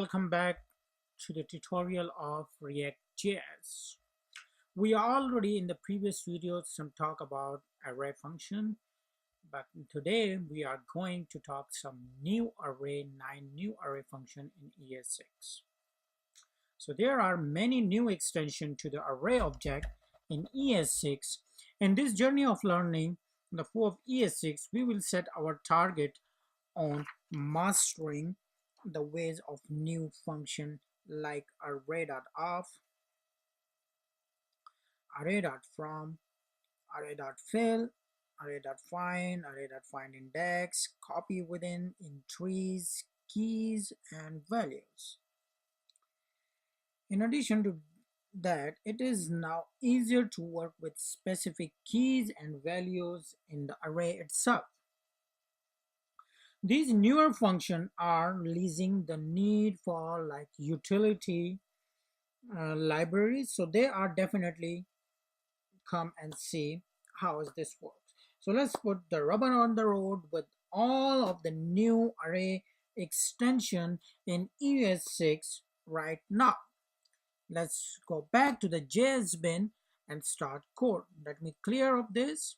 welcome back to the tutorial of React.js. We are already in the previous video some talk about array function, but today we are going to talk some new array, 9 new array function in ES6. So there are many new extensions to the array object in ES6. In this journey of learning the flow of ES6, we will set our target on mastering the ways of new function like array.of, array.from, array.fill, array.find, array.findIndex, copyWithin, in trees, keys, and values. In addition to that, it is now easier to work with specific keys and values in the array itself. These newer functions are releasing the need for like utility libraries, so they are definitely come and see how is this works. So let's put the rubber on the road with all of the new array extension in ES6 right now. Let's go back to the JS bin and start code. Let me clear up this.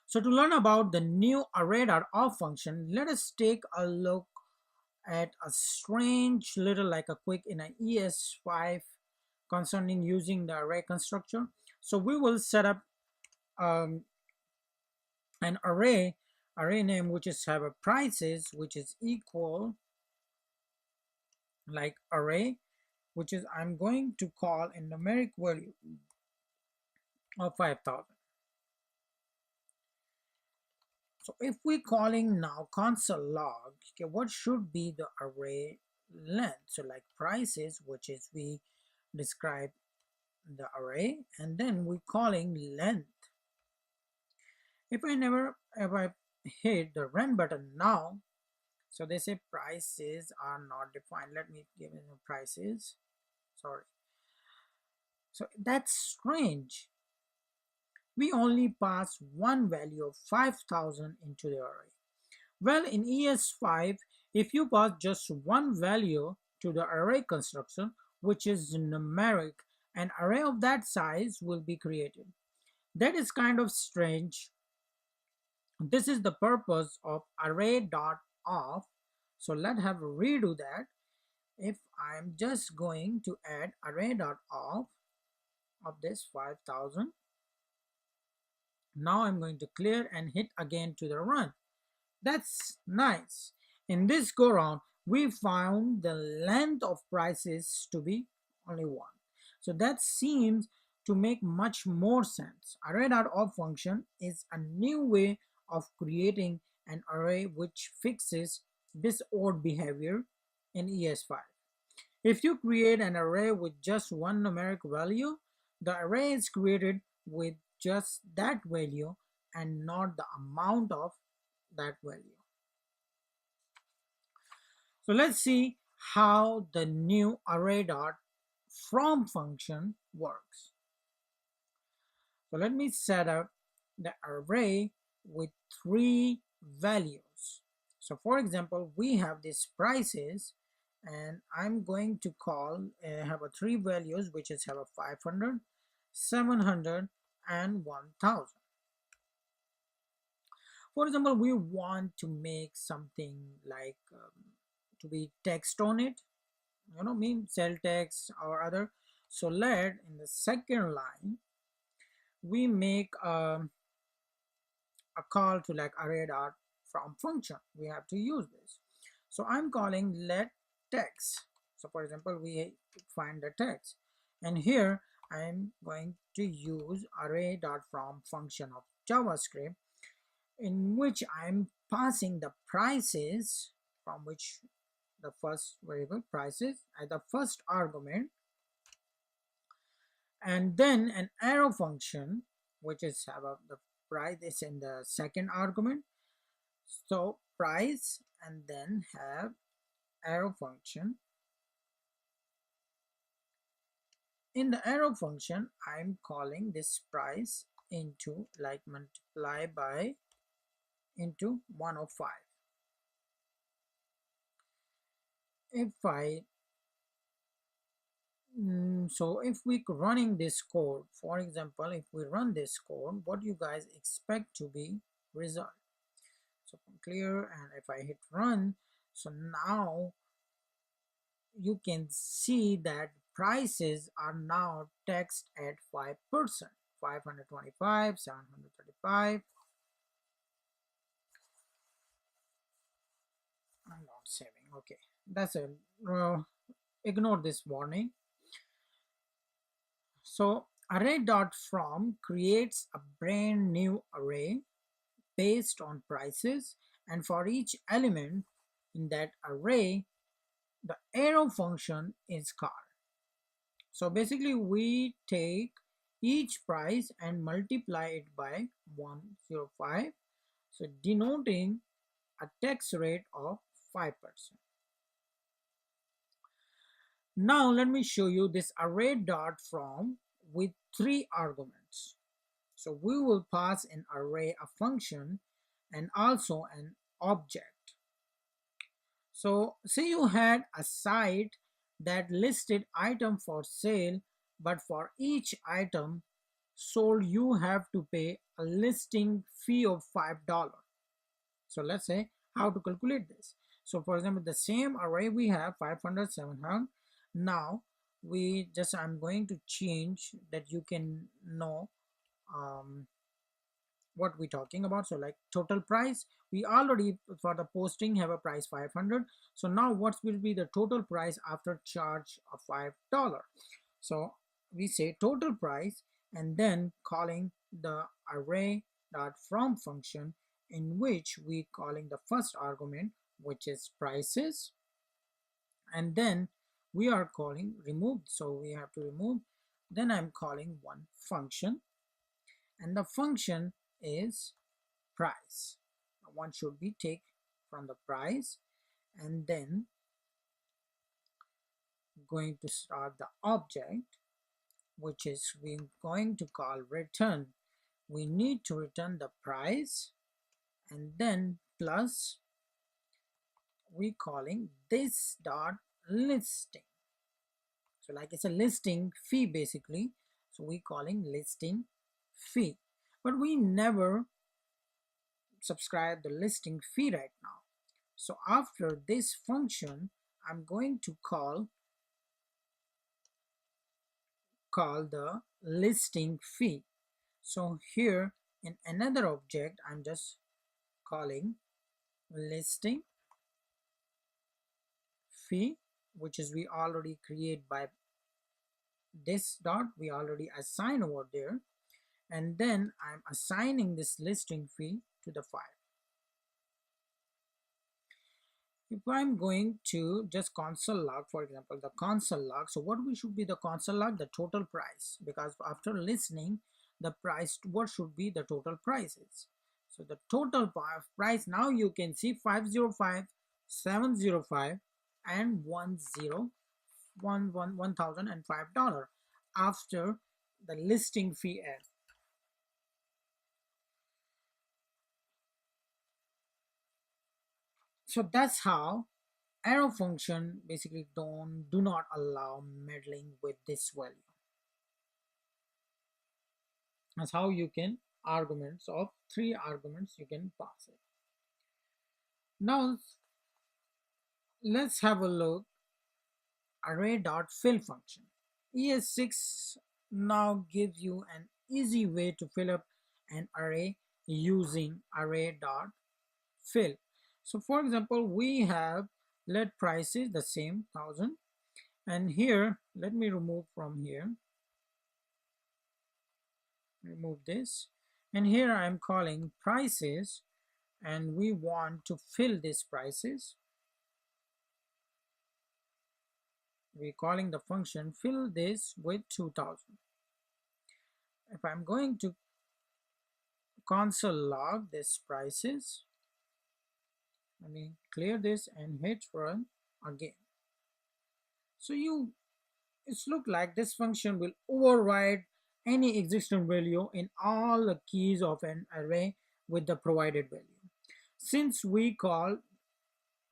So to learn about the new array.of function, let us take a look at a strange little like a quick in an ES5 concerning using the array constructor. So we will set up an array name which is have a prices which is equal like array, which is I'm going to call a numeric value of 5,000. So if we're calling now console log, okay, what should be the array length? So like prices, which is we describe the array, and then we're calling length. If I hit the run button now, so they say prices are not defined. Let me give you the prices. Sorry. So that's strange. We only pass one value of 5,000 into the array. Well, in ES5, if you pass just one value to the array construction, which is numeric, an array of that size will be created. That is kind of strange. This is the purpose of array.of. So let's have a redo that. If I'm just going to add array.of of this 5,000, now I'm going to clear and hit again to the run. That's nice. In this go round, we found the length of prices to be only 1. So that seems to make much more sense. Array.of function is a new way of creating an array which fixes this odd behavior in ES5. If you create an array with just one numeric value, the array is created with just that value and not the amount of that value. So let's see how the new array.from function works. So let me set up the array with 3 values. So for example, we have these prices, and I'm going to call have a 3 values which is have a 500, 700, and 1000. For example, we want to make something like to be text on it, mean cell text or other. So let in the second line we make a call to like array.from function. We have to use this. So I'm calling let text. So for example, we find the text, and here I'm going to use array.from function of JavaScript, in which I'm passing the prices, from which the first variable prices as the first argument, and then an arrow function which is about the price is in the second argument. So price, and then have arrow function. In the arrow function, I'm calling this price into like multiply by into 105. if I so if we running this code, for example, if we run this code, what you guys expect to be result? So clear, and if I hit run, so now you can see that prices are now taxed at 5%, 525, 735. I'm not saving. Okay, that's it. Ignore this warning. So array.from creates a brand new array based on prices, and for each element in that array, the arrow function is called. So basically we take each price and multiply it by 105, so denoting a tax rate of 5%. Now let me show you this array dot from with three arguments. So we will pass an array a function and also an object. So say you had a site that listed item for sale, but for each item sold you have to pay a listing fee of $5. So let's say how to calculate this. So for example, the same array we have 500, 700. Now I'm going to change that you can know um, what we're talking about. So like total price, we already for the posting have a price 500. So now what will be the total price after charge of $5? So we say total price and then calling the array dot from function, in which we calling the first argument, which is prices, and then we are calling remove, so we have to remove. Then I'm calling one function, and the function is price. One should be take from the price, and then going to start the object, which is we're going to call return. We need to return the price, and then plus we calling this dot listing. So like it's a listing fee basically, so we calling listing fee, but we never subscribe the listing fee right now. So after this function, I'm going to call the listing fee. So here in another object, I'm just calling listing fee, which is we already create by this dot, we already assign over there, and then I'm assigning this listing fee to the file. If I'm going to just console log, for example, the console log, so what we should be the console log? The total price, because after listening the price, what should be the total prices? So the total price, now you can see 505, 705, and 1005 after the listing fee add. So that's how arrow function basically do not allow meddling with this value. That's how you can arguments of three arguments you can pass it. Now let's have a look array.fill function. ES6 now gives you an easy way to fill up an array using array.fill. So for example, we have let prices the same 1000, and here let me remove from here, remove this, and here I'm calling prices, and we want to fill these prices. We're calling the function fill this with 2000. If I'm going to console log this prices, let me clear this and hit run again. So it's look like this function will override any existing value in all the keys of an array with the provided value. Since we call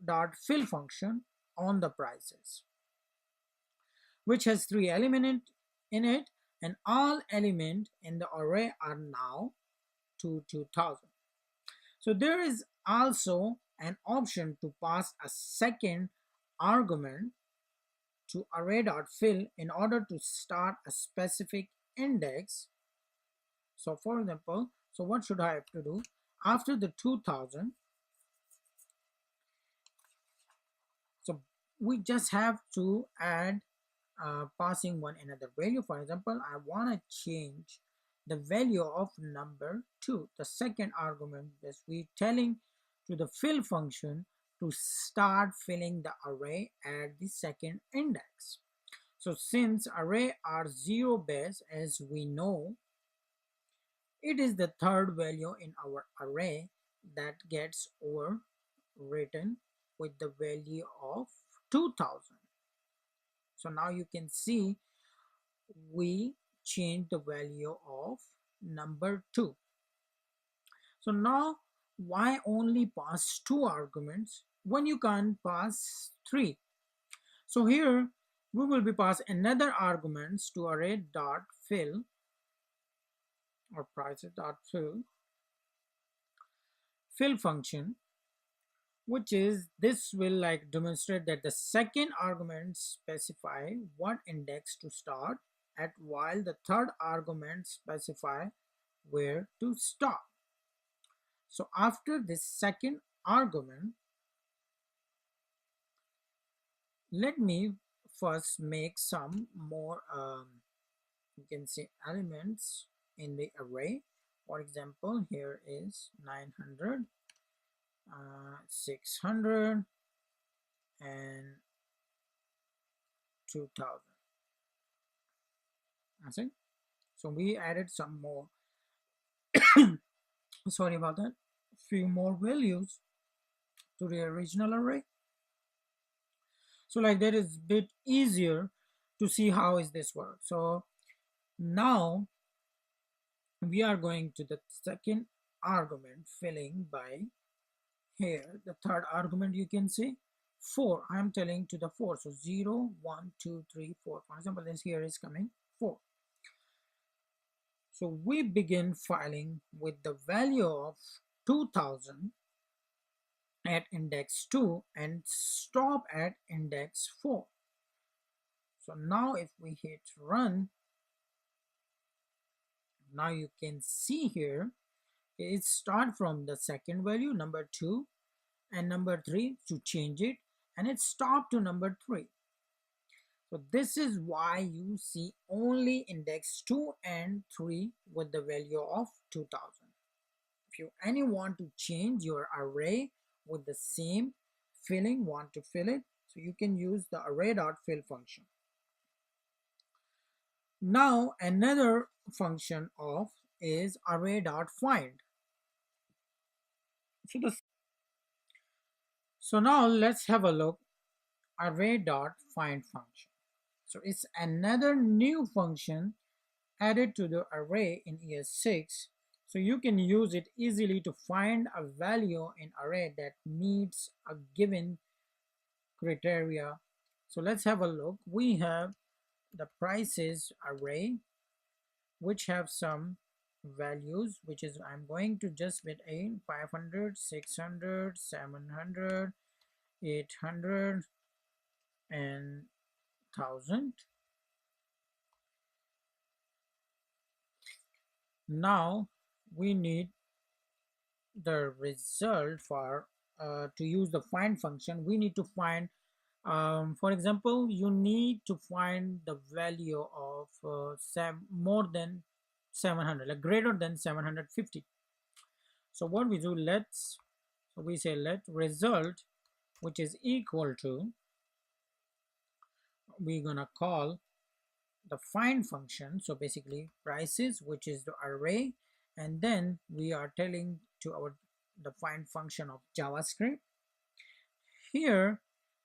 dot fill function, on the prices, which has 3 elements in it, and all elements in the array are now to 2000. So there is also an option to pass a second argument to array.fill in order to start a specific index. So for example, so what should I have to do? After the 2000, so we just have to add passing one another value. For example, I want to change the value of number 2. The second argument is we telling to the fill function to start filling the array at the second index. So since array are 0 base, as we know, it is the third value in our array that gets overwritten with the value of 2000. So now you can see we change the value of number 2. So now why only pass 2 arguments when you can pass 3? So here we will be pass another arguments to array.fill or prices.fill fill function, which is this will like demonstrate that the second argument specify what index to start at, while the third argument specify where to stop. So after this second argument, let me first make some more you can say elements in the array. For example, here is 900, 600 and 2000. I see. So we added some more sorry about that, few more values to the original array. So like that is a bit easier to see how is this work. So now we are going to the second argument filling by here the third argument, you can see 4. I am telling to the 4, so 0 1 2 3 4. For example, this here is coming 4. So we begin filing with the value of 2000 at index 2 and stop at index 4. So now if we hit run, now you can see here it start from the second value number 2 and number 3 to change it, and it stopped to number 3. So this is why you see only index 2 and 3 with the value of 2000. If you any want to change your array with the same filling, want to fill it, so you can use the array.fill function. Now another function of is array.find. So now let's have a look array.find function. So it's another new function added to the array in ES6. So you can use it easily to find a value in array that meets a given criteria. So let's have a look. We have the prices array, which have some values, which is I'm going to just with a 500, 600, 700, 800 and 1000. Now we need the result for to use the find function. We need to find for example, you need to find the value of more than 700, like greater than 750. So what we do, so we say let result, which is equal to, we're gonna call the find function. So basically prices, which is the array, and then we are telling to our the find function of JavaScript. Here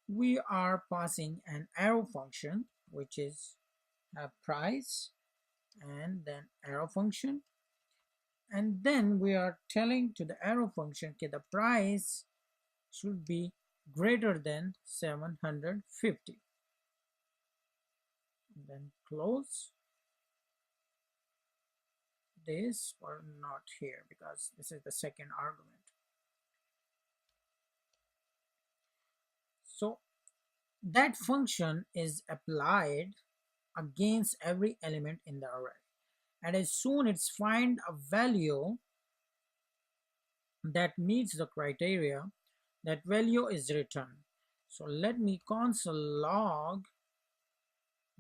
we are passing an arrow function, which is a price, and then arrow function, and then we are telling to the arrow function, okay, the price should be greater than 750. And then close this, or not here because this is the second argument. So that function is applied against every element in the array, and as soon as find a value that meets the criteria, that value is returned. So let me console log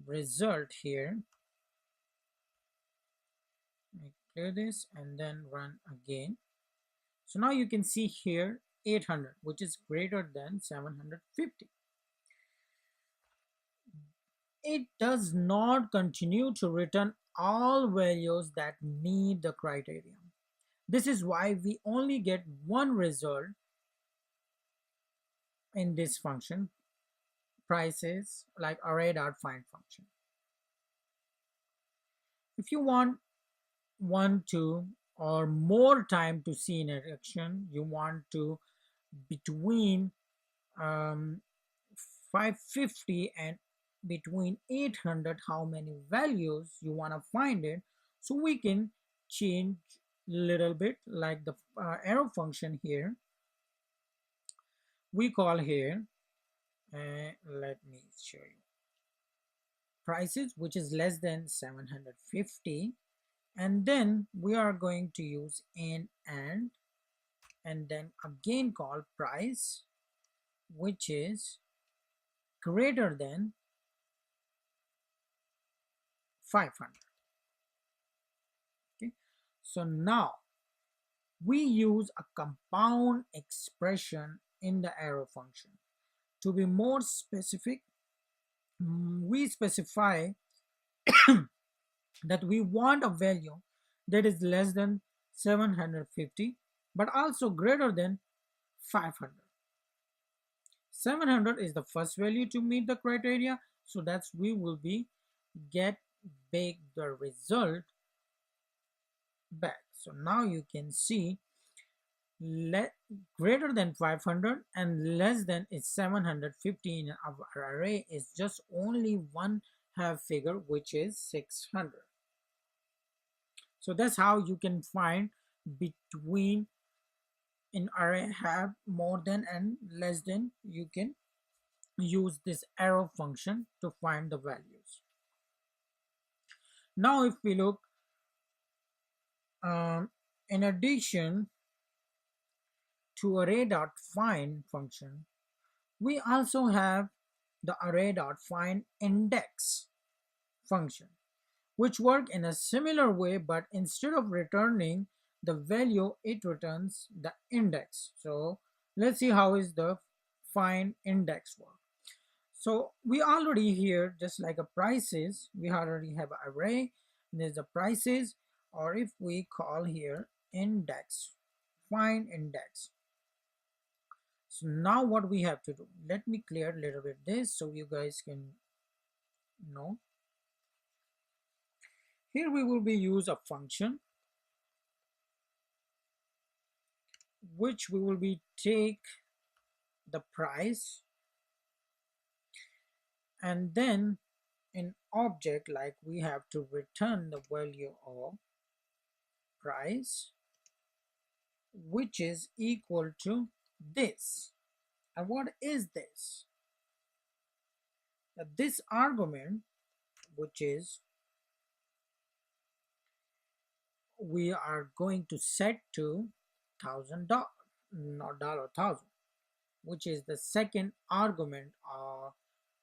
result here. Let me clear this and then run again. So now you can see here 800, which is greater than 750. It does not continue to return all values that meet the criteria. This is why we only get one result in this function, prices, like array.find function. If you want one, two, or more time to see in action, you want to between 550 and between 800, how many values you want to find it, so we can change a little bit, like the arrow function here we call here, let me show you, prices, which is less than 750, and then we are going to use and then again call price, which is greater than 500. Okay, so now we use a compound expression in the arrow function. To be more specific, we specify that we want a value that is less than 750 but also greater than 500. 700 is the first value to meet the criteria, so that's we will be get back the result back. So now you can see greater than 500 and less than is 750 in our array is just only one half figure, which is 600. So that's how you can find between in array have more than and less than. You can use this arrow function to find the values. Now if we look, in addition to array.find function, we also have the array.find index function, which work in a similar way, but instead of returning the value, it returns the index. So let's see how is the find index work. So we already here, just like a prices, we already have an array, there's the prices, or if we call here index, find index. So now what we have to do, let me clear a little bit this so you guys can know. Here we will be use a function which we will be take the price, and then in object, like we have to return the value of price, which is equal to this. And what is this? This argument, which is we are going to set to $1,000, not $1,000, which is the second argument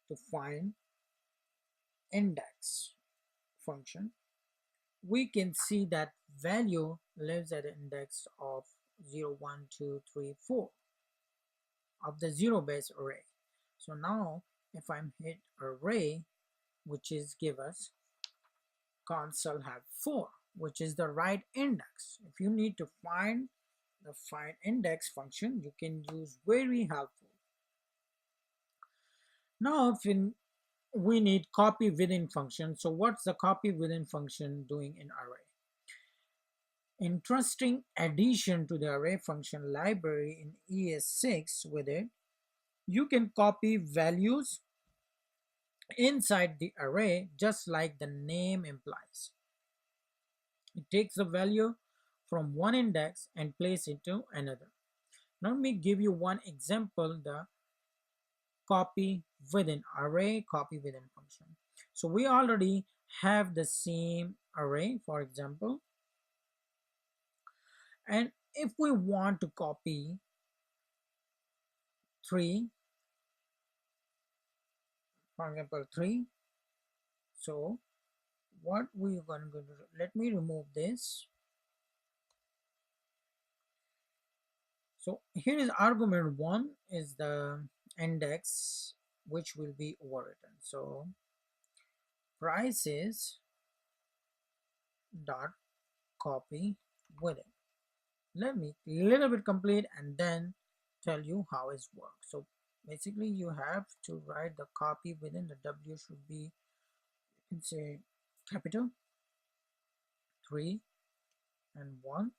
to find index function. We can see that value lives at an index of 0, 1, 2, 3, 4 of the zero base array. So now if I'm hit array, which is give us console have 4, which is the right index. If you need to find the find index function, you can use very helpful. Now if we need copyWithin function. So what's the copyWithin function doing in array? Interesting addition to the array function library in ES6 with it. You can copy values inside the array just like the name implies. It takes the value from one index and place it to another. Now let me give you one example, the copy within array copy within function. So we already have the same array, for example, and if we want to copy 3, for example 3, so what we're going to do, let me remove this. So here is argument 1 is the index which will be overwritten. So prices dot copy within. Let me little bit complete and then tell you how it works. So basically you have to write the copy within. The W should be, you can say, capital 3 and 1,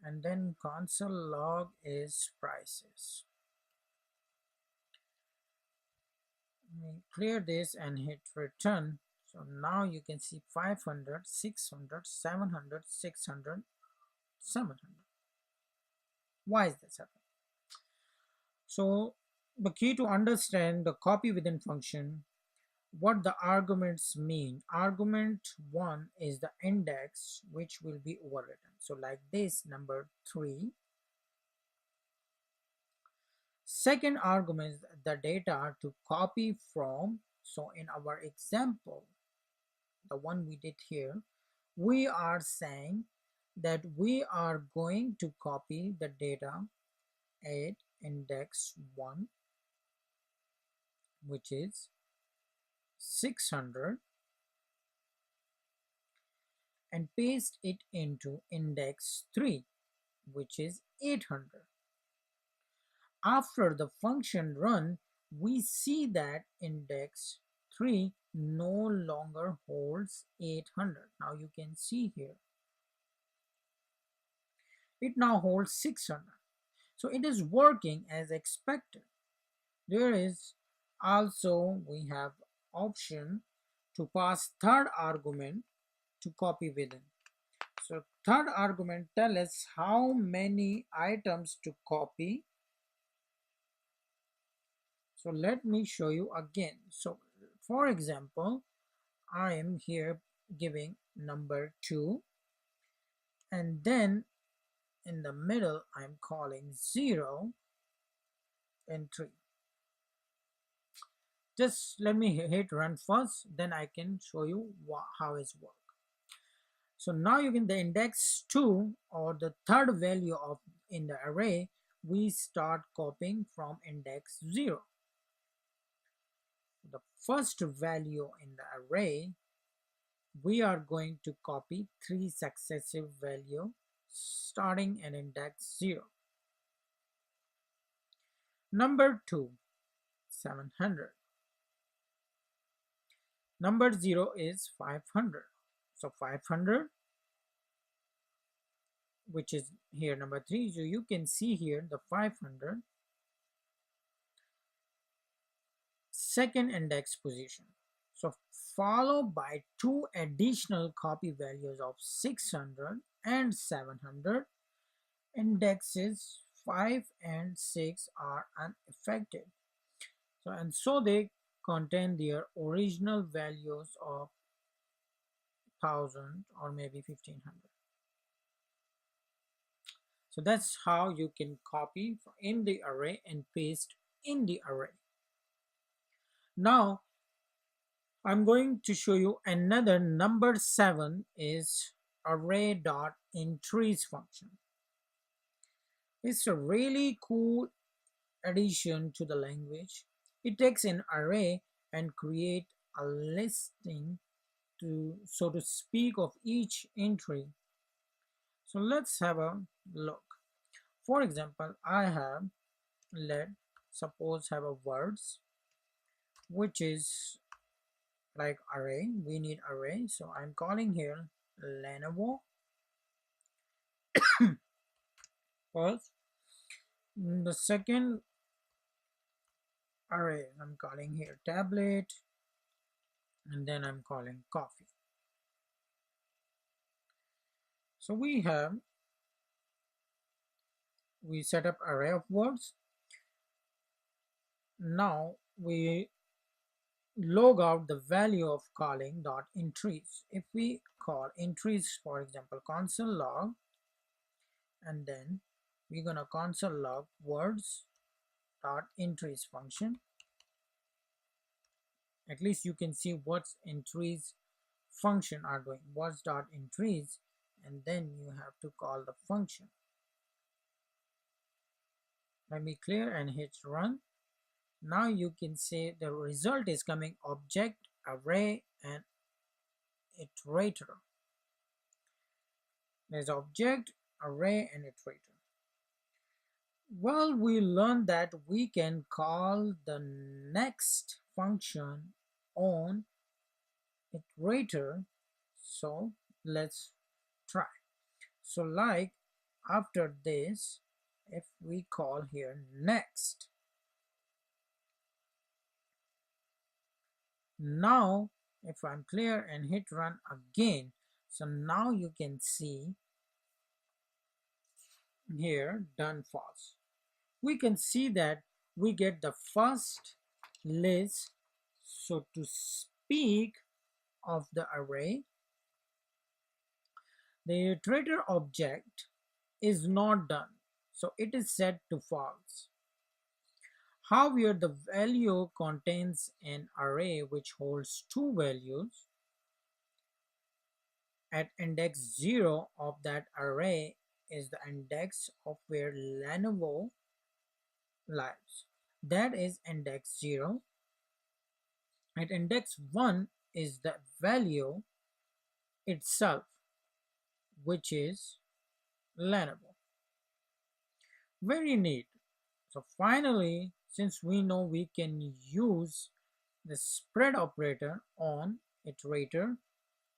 and then console log is prices. Let me clear this and hit return. So now you can see 500, 600, 700, 600, 700. Why is this happening? So the key to understand the copy within function, what the arguments mean. Argument 1 is the index which will be overwritten. So like this, number 3. Second argument is the data to copy from. So in our example, the one we did here, we are saying that we are going to copy the data at index 1, which is 600, and paste it into index 3, which is 800. After the function run, we see that index 3 no longer holds 800. Now you can see here, it now holds 600. So it is working as expected. There is also, we have option to pass third argument to copy within. So third argument tell us how many items to copy. So let me show you again. So for example, I am here giving number 2, and then in the middle I'm calling 0 and 3. Just let me hit run first, then I can show you how it's work. So now you can the index 2 or the third value of in the array, we start copying from index 0. The first value in the array, we are going to copy 3 successive value starting at index 0. Number 2, 700. Number 0 is 500. So 500, which is here number 3. So you can see here the 500 second index position. So followed by 2 additional copy values of 600 and 700. Indexes 5 and 6 are unaffected. So they contain their original values of 1000 or maybe 1500. So that's how you can copy in the array and paste in the array. Now I'm going to show you another number 7 is array.increase function. It's a really cool addition to the language. It takes an array and create a listing to, so to speak, of each entry. So let's have a look. For example, I have, let suppose have a words which is like array. We need array, so I'm calling here Lenovo first, The second array I'm calling here tablet, and then I'm calling coffee. So we set up array of words. Now we log out the value of calling dot entries. If we call entries, for example, console log, and then we're gonna console log words dot entries function. At least you can see what's entries function are doing. What's dot entries, and then you have to call the function. Let me clear and hit run. Now you can see the result is coming object, array, and iterator. There's object, array, and iterator. Well, we learned that we can call the next function on iterator. So let's try. So like after this, if we call here next, now if I'm clear and hit run again, so now you can see here done false. We can see that we get the first list. So to speak of the array, the iterator object is not done, so it is set to false. However, the value contains an array which holds two values. At index 0 of that array is the index of where Lenovo lives. That is index 0. At index 1 is the value itself, which is Lenovo. Very neat. So finally, since we know we can use the spread operator on iterator,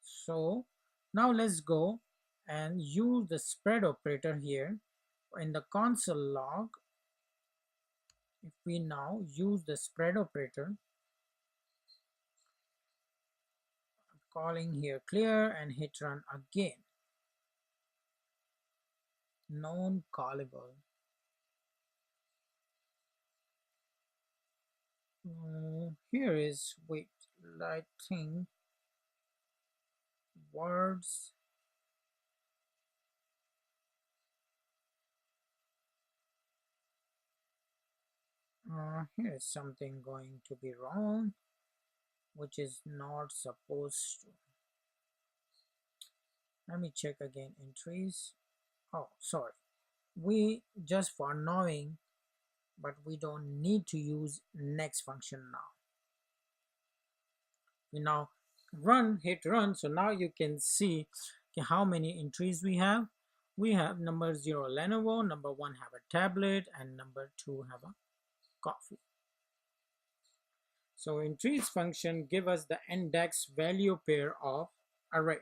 so now let's go and use the spread operator here in the console log. If we now use the spread operator, calling here clear and hit run again, non-callable. Here is wait lighting words. Here is something going to be wrong, which is not supposed to. Let me check again entries. Oh, sorry. We just for knowing, but we don't need to use next function now. We now hit run. So now you can see how many entries we have. We have number 0 Lenovo, number 1 have a tablet, and number 2 have a coffee. So entries function give us the index value pair of array.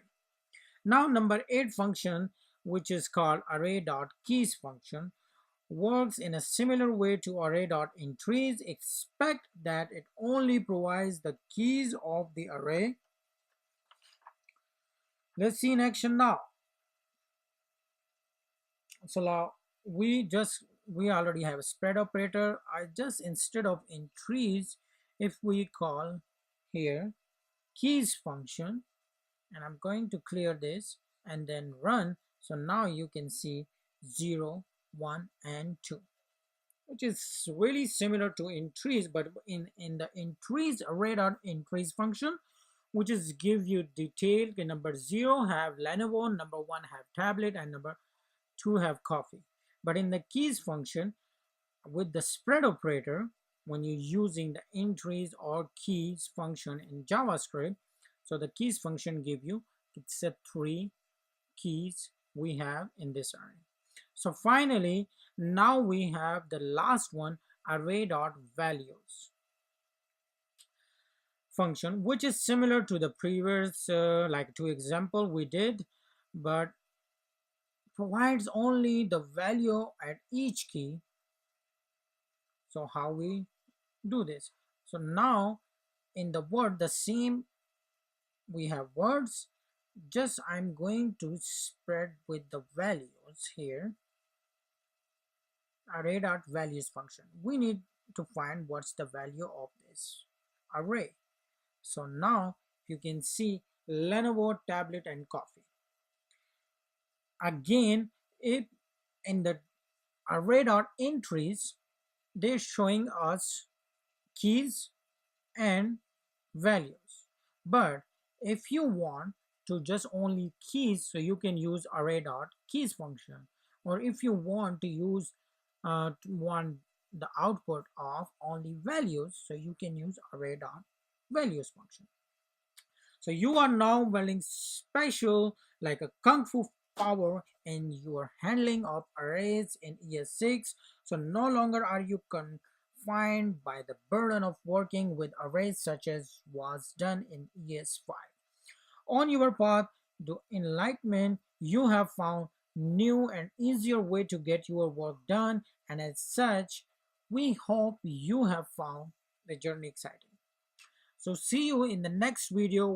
Now number 8 function, which is called array.keys function, works in a similar way to array.entries, except that it only provides the keys of the array. Let's see in action now. So now we already have a spread operator. I just instead of entries, if we call here keys function, and I'm going to clear this and then run. So now you can see 0, 1, and 2, which is really similar to entries, but in the entries array.entries function, which is give you detail. Number 0 have Lenovo, number 1 have tablet, and number 2 have coffee. But in the keys function with the spread operator, when you're using the entries or keys function in JavaScript, so the keys function give you, it's a 3 keys we have in this array. So finally, now we have the last one, array.values function, which is similar to the previous like 2 example we did, but provides only the value at each key. So how we do this? So now in the word, the same, we have words, just I'm going to spread with the values here. Array.values function, we need to find what's the value of this array. So now you can see Lenovo tablet and coffee. Again, if in the array.entries, they're showing us keys and values. But if you want to just only keys, so you can use array.keys function. Or if you want to use want the output of only values, so you can use array.values function. So you are now building special like a kung fu power in your handling of arrays in ES6. So no longer are you confined by the burden of working with arrays such as was done in ES5. On your path to enlightenment, you have found new and easier way to get your work done, and as such, we hope you have found the journey exciting. So see you in the next video.